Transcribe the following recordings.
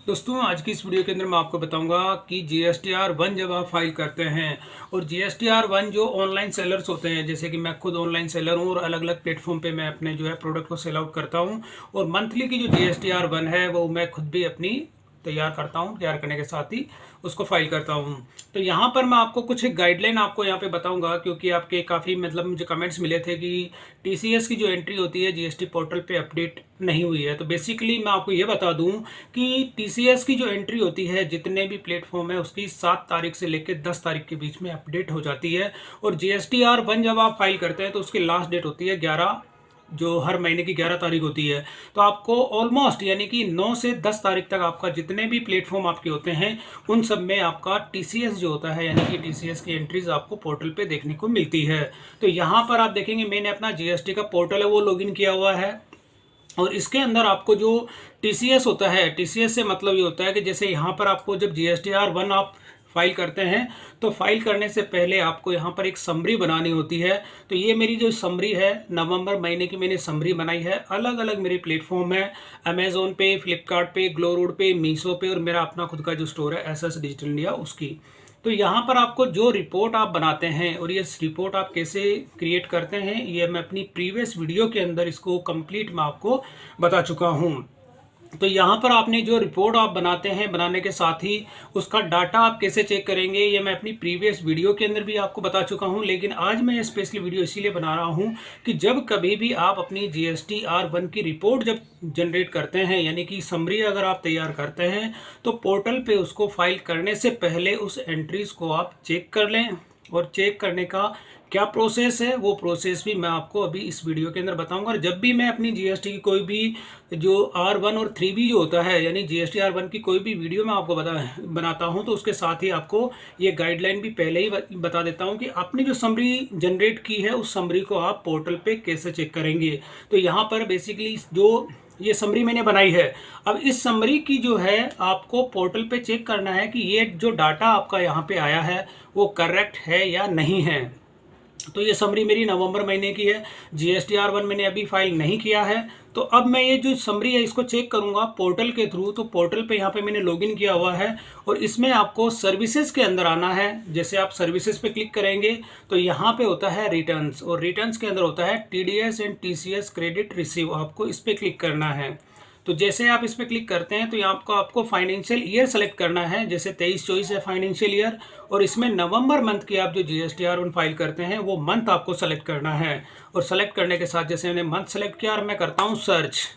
दोस्तों आज की इस वीडियो के अंदर मैं आपको बताऊंगा कि GSTR 1 जब आप फाइल करते हैं और GSTR 1 जो ऑनलाइन सेलर्स होते हैं, जैसे कि मैं खुद ऑनलाइन सेलर हूं और अलग अलग प्लेटफॉर्म पे मैं अपने जो है प्रोडक्ट को सेल आउट करता हूं और मंथली की जो GSTR 1 है वो मैं खुद भी अपनी तैयार करता हूं, तैयार करने के साथ ही उसको फाइल करता हूं। तो यहाँ पर मैं आपको कुछ गाइडलाइन आपको यहाँ पे बताऊंगा, क्योंकि आपके काफ़ी मुझे कमेंट्स मिले थे कि TCS की जो एंट्री होती है GST पोर्टल पे अपडेट नहीं हुई है। तो बेसिकली मैं आपको ये बता दूं कि TCS की जो एंट्री होती है जितने भी प्लेटफॉर्म है उसकी 7 तारीख से लेकर 10 तारीख के बीच में अपडेट हो जाती है। और GSTR 1 जब आप फाइल करते हैं तो उसकी लास्ट डेट होती है 11, जो हर महीने की 11 तारीख होती है। तो आपको ऑलमोस्ट यानी कि 9 से 10 तारीख तक आपका जितने भी प्लेटफॉर्म आपके होते हैं उन सब में आपका TCS जो होता है यानी कि TCS की एंट्रीज आपको पोर्टल पे देखने को मिलती है। तो यहाँ पर आप देखेंगे मैंने अपना GST का पोर्टल है वो लॉगिन किया हुआ है और इसके अंदर आपको जो TCS होता है, TCS से मतलब ये होता है कि जैसे यहाँ पर आपको जब GSTR 1 आप फाइल करते हैं तो फाइल करने से पहले आपको यहाँ पर एक समरी बनानी होती है। तो ये मेरी जो समरी है नवंबर महीने की मैंने समरी बनाई है। अलग अलग मेरे प्लेटफॉर्म है, अमेजोन पे, फ्लिपकार्ट पे, ग्लोरोड पे, मीशो पे और मेरा अपना खुद का जो स्टोर है SS डिजिटल इंडिया उसकी। तो यहाँ पर आपको जो रिपोर्ट आप बनाते हैं और ये रिपोर्ट आप कैसे क्रिएट करते हैं ये मैं अपनी प्रीवियस वीडियो के अंदर इसको कंप्लीट मैं आपको बता चुका हूँ। तो यहाँ पर आपने जो रिपोर्ट आप बनाते हैं, बनाने के साथ ही उसका डाटा आप कैसे चेक करेंगे ये मैं अपनी प्रीवियस वीडियो के अंदर भी आपको बता चुका हूँ। लेकिन आज मैं स्पेशली वीडियो इसीलिए बना रहा हूँ कि जब कभी भी आप अपनी GSTR 1 की रिपोर्ट जब जनरेट करते हैं यानी कि समरी अगर आप तैयार करते हैं तो पोर्टल पे उसको फाइल करने से पहले उस एंट्रीज को आप चेक कर लें। और चेक करने का क्या प्रोसेस है वो प्रोसेस भी मैं आपको अभी इस वीडियो के अंदर बताऊंगा। और जब भी मैं अपनी GST की कोई भी जो R1 और 3B जो होता है यानी GSTR 1 की कोई भी वीडियो मैं आपको बनाता हूं तो उसके साथ ही आपको ये गाइडलाइन भी पहले ही बता देता हूं कि आपने जो समरी जनरेट की है उस समरी को आप पोर्टल पे कैसे चेक करेंगे। तो यहाँ पर बेसिकली जो ये समरी मैंने बनाई है, अब इस समरी की जो है आपको पोर्टल पे चेक करना है कि ये जो डाटा आपका यहाँ पे आया है वो करेक्ट है या नहीं है। तो ये समरी मेरी नवंबर महीने की है, GSTR 1 मैंने अभी फाइल नहीं किया है। तो अब मैं ये जो समरी है इसको चेक करूंगा पोर्टल के थ्रू। तो पोर्टल पे यहाँ पे मैंने लॉगिन किया हुआ है और इसमें आपको सर्विसेज के अंदर आना है। जैसे आप सर्विसेज पे क्लिक करेंगे तो यहाँ पे होता है रिटर्न्स और रिटर्न्स के अंदर होता है TDS and TCS credit receive, आपको इस पर क्लिक करना है। तो जैसे आप इस पर क्लिक करते हैं तो यहाँ आपको फाइनेंशियल ईयर सेलेक्ट करना है, जैसे 23-24 है फाइनेंशियल ईयर और इसमें नवंबर मंथ की आप जो GSTR 1 फाइल करते हैं वो मंथ आपको सेलेक्ट करना है। और सेलेक्ट करने के साथ जैसे मैंने मंथ सेलेक्ट किया और मैं करता हूँ सर्च,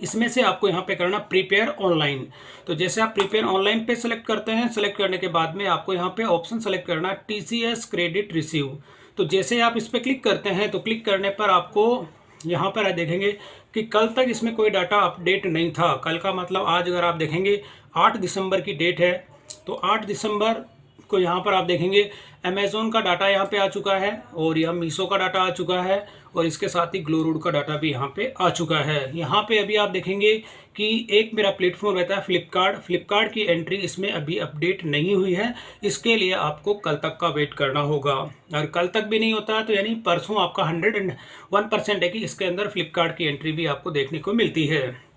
इसमें से आपको यहाँ पे करना प्रिपेयर ऑनलाइन। तो जैसे आप प्रिपेयर ऑनलाइन पे सेलेक्ट करते हैं, सेलेक्ट करने के बाद में आपको यहाँ पे ऑप्शन सेलेक्ट करना TCS क्रेडिट रिसीव। तो जैसे आप इस पर क्लिक करते हैं तो क्लिक करने पर आपको यहाँ पर देखेंगे कि कल तक इसमें कोई डाटा अपडेट नहीं था। कल का मतलब आज अगर आप देखेंगे 8 दिसंबर की डेट है तो 8 दिसंबर को यहाँ पर आप देखेंगे अमेज़ोन का डाटा यहाँ पे आ चुका है और यह मीशो का डाटा आ चुका है और इसके साथ ही ग्लोरोड का डाटा भी यहाँ पे आ चुका है। यहाँ पे अभी आप देखेंगे कि एक मेरा प्लेटफॉर्म रहता है फ्लिपकार्ट की एंट्री इसमें अभी अपडेट नहीं हुई है। इसके लिए आपको कल तक का वेट करना होगा और कल तक भी नहीं होता तो यानी परसों आपका 101% है कि इसके अंदर फ्लिपकार्ट की एंट्री भी आपको देखने को मिलती है।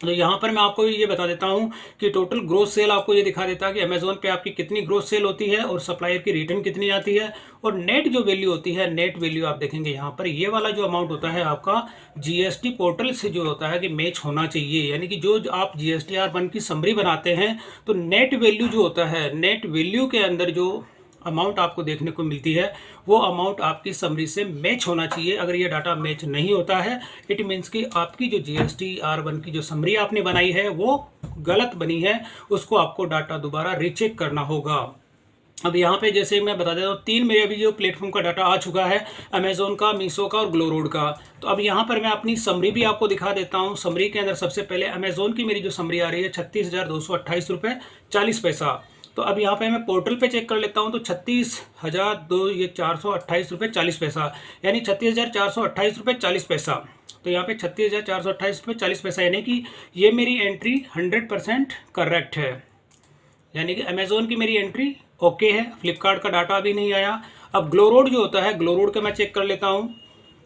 तो यहाँ पर मैं आपको ये बता देता हूँ कि टोटल ग्रोथ सेल आपको ये दिखा देता है कि अमेज़ोन पे आपकी कितनी ग्रोथ सेल होती है और सप्लायर की रिटर्न कितनी आती है और नेट जो वैल्यू होती है, नेट वैल्यू आप देखेंगे यहाँ पर ये वाला जो अमाउंट होता है आपका GST पोर्टल से जो होता है कि मैच होना चाहिए। यानी कि जो आप GSTR 1 की समरी बनाते हैं तो नेट वैल्यू जो होता है, नेट वैल्यू के अंदर जो अमाउंट आपको देखने को मिलती है वो अमाउंट आपकी समरी से मैच होना चाहिए। अगर ये डाटा मैच नहीं होता है इट मीन्स कि आपकी जो GSTR 1 की जो समरी आपने बनाई है वो गलत बनी है, उसको आपको डाटा दोबारा रीचेक करना होगा। अब यहाँ पे जैसे मैं बता देता हूँ 3 मेरे अभी जो प्लेटफॉर्म का डाटा आ चुका है, अमेज़ोन का, मीशो का और ग्लोरोड का। तो अब यहाँ पर मैं अपनी समरी भी आपको दिखा देता हूँ। समरी के अंदर सबसे पहले अमेज़ोन की मेरी जो समरी आ रही है 36,228 रुपये 40 पैसा। तो अब यहाँ पे मैं पोर्टल पे चेक कर लेता हूँ तो 36,428 रुपये 40 पैसा यानी 36,428 रुपये 40 पैसा। तो यहाँ पे 36,428 रुपये 40 पैसा यानी कि ये मेरी एंट्री 100% करेक्ट है, यानी कि अमेज़ोन की मेरी एंट्री ओके है। फ्लिपकार्ट का डाटा अभी नहीं आया। अब ग्लोरोड जो होता है, ग्लोरोड का मैं चेक कर लेता हूँ।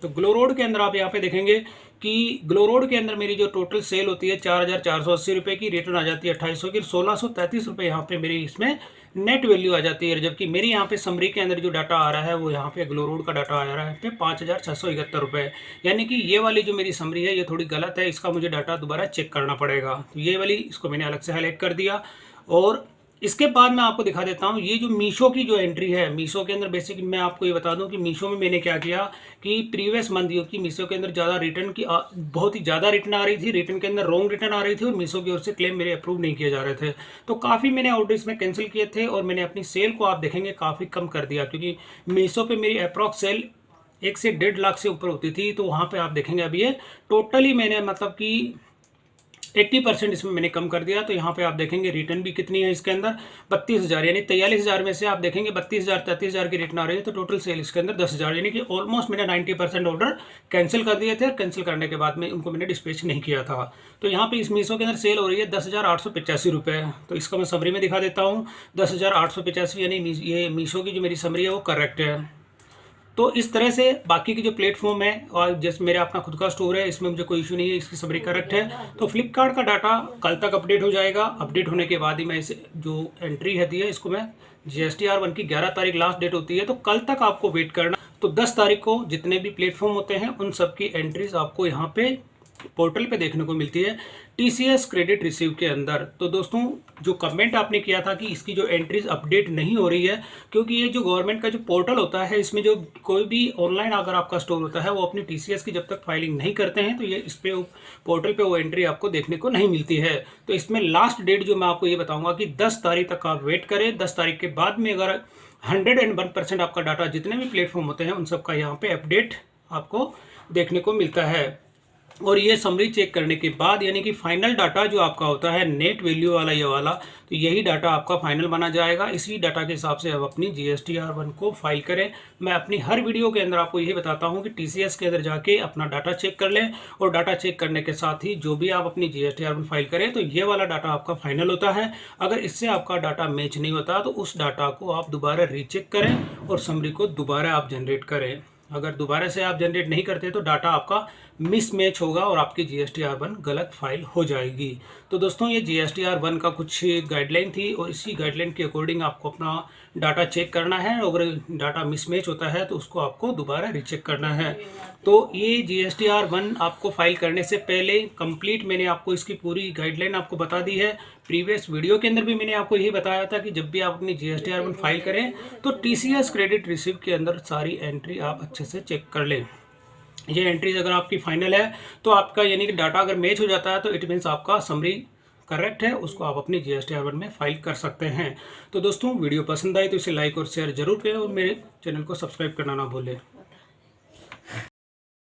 तो ग्लोरोड के अंदर आप यहाँ पे देखेंगे कि ग्लो रोड के अंदर मेरी जो टोटल सेल होती है 4,480 रुपये की, रिटर्न आ जाती है 2800 की, 1633 रुपये यहाँ पे मेरी इसमें नेट वैल्यू आ जाती है। जबकि मेरी यहाँ पे समरी के अंदर जो डाटा आ रहा है वो यहाँ पे ग्लो रोड का डाटा आ रहा है पे 5,671 रुपये। यानी कि ये वाली जो मेरी समरी है ये थोड़ी गलत है, इसका मुझे डाटा दोबारा चेक करना पड़ेगा। तो ये वाली इसको मैंने अलग से हाईलाइट कर दिया। और इसके बाद मैं आपको दिखा देता हूँ ये जो मीशो की जो एंट्री है, मीशो के अंदर बेसिकली मैं आपको ये बता दूं कि मीशो में मैंने क्या किया कि प्रीवियस मंथ की मीशो के अंदर ज़्यादा रिटर्न की बहुत ही ज़्यादा रिटर्न आ रही थी, रिटर्न के अंदर रॉन्ग रिटर्न आ रही थी और मीशो की ओर से क्लेम मेरे अप्रूव नहीं किए जा रहे थे। तो काफ़ी मैंने ऑर्डर इसमें कैंसिल किए थे और मैंने अपनी सेल को आप देखेंगे काफ़ी कम कर दिया, क्योंकि मीशो पर मेरी अप्रॉक्स सेल 1 से 1.5 लाख से ऊपर होती थी। तो वहाँ पर आप देखेंगे अभी ये टोटली मैंने मतलब कि 80% इसमें मैंने कम कर दिया। तो यहाँ पे आप देखेंगे रिटर्न भी कितनी है इसके अंदर 32,000, यानी 43,000 में से आप देखेंगे 32,000 33,000 की रिटर्न आ रही है। तो टोटल सेल इसके अंदर 10,000, यानी कि ऑलमोस्ट मैंने 90% ऑर्डर कैंसिल कर दिए थे। कैंसिल करने के बाद में उनको मैंने डिस्पैच नहीं किया था। तो यहाँ पे इस मीशो के अंदर सेल हो रही है 10,885 रुपये। तो इसका मैं समरी में दिखा देता हूँ। 10,885 यानी ये मीशो की जो मेरी समरी है वो करेक्ट है। तो इस तरह से बाकी के जो प्लेटफॉर्म है और जैसे मेरा अपना खुद का स्टोर है इसमें मुझे कोई इशू नहीं है, इसकी समरी करेक्ट है। तो फ्लिपकार्ट का डाटा कल तक अपडेट हो जाएगा। अपडेट होने के बाद ही मैं इसे जो एंट्री है दी है इसको मैं GSTR1 की 11 तारीख लास्ट डेट होती है, तो कल तक आपको वेट करना। तो 10 तारीख को जितने भी प्लेटफॉर्म होते हैं उन सब की एंट्रीज आपको यहाँ पे पोर्टल पे देखने को मिलती है TCS क्रेडिट रिसीव के अंदर। तो दोस्तों जो कमेंट आपने किया था कि इसकी जो एंट्रीज अपडेट नहीं हो रही है, क्योंकि ये जो गवर्नमेंट का जो पोर्टल होता है इसमें जो कोई भी ऑनलाइन अगर आपका स्टोर होता है वो अपनी TCS की जब तक फाइलिंग नहीं करते हैं तो ये इस पे पोर्टल पे वो एंट्री आपको देखने को नहीं मिलती है। तो इसमें लास्ट डेट जो मैं आपको ये बताऊंगा कि 10 तारीख तक आप वेट करें। 10 तारीख के बाद में अगर 101% आपका डाटा जितने भी प्लेटफॉर्म होते हैं उन सब का यहाँ पे अपडेट आपको देखने को मिलता है। और ये समरी चेक करने के बाद यानी कि फाइनल डाटा जो आपका होता है नेट वैल्यू वाला ये वाला, तो यही डाटा आपका फाइनल बना जाएगा। इसी डाटा के हिसाब से आप अपनी GSTR1 को फाइल करें। मैं अपनी हर वीडियो के अंदर आपको यही बताता हूँ कि TCS के अंदर जाके अपना डाटा चेक कर लें और डाटा चेक करने के साथ ही जो भी आप अपनी GSTR1 फाइल करें तो ये वाला डाटा आपका फाइनल होता है। अगर इससे आपका डाटा मैच नहीं होता तो उस डाटा को आप दोबारा रीचेक करें और समरी को दोबारा आप जनरेट करें। अगर दोबारा से आप जनरेट नहीं करते तो डाटा आपका मिसमैच होगा और आपकी GSTR1 गलत फाइल हो जाएगी। तो दोस्तों ये GSTR1 का कुछ गाइडलाइन थी और इसी गाइडलाइन के अकॉर्डिंग आपको अपना डाटा चेक करना है। अगर डाटा मिसमैच होता है तो उसको आपको दोबारा रीचेक करना है। तो ये GSTR1 आपको फाइल करने से पहले कंप्लीट मैंने आपको इसकी पूरी गाइडलाइन आपको बता दी है। प्रीवियस वीडियो के अंदर भी मैंने आपको यही बताया था कि जब भी आप अपनी GSTR1 फाइल करें तो TCS क्रेडिट रिसीव के अंदर सारी एंट्री आप अच्छे से चेक कर लें। ये एंट्रीज अगर आपकी फाइनल है तो आपका यानी कि डाटा अगर मैच हो जाता है तो इट मीन्स आपका समरी करेक्ट है, उसको आप अपनी GSTR1 में फाइल कर सकते हैं। तो दोस्तों वीडियो पसंद आई तो इसे लाइक और शेयर जरूर करें और मेरे चैनल को सब्सक्राइब करना ना भूलें।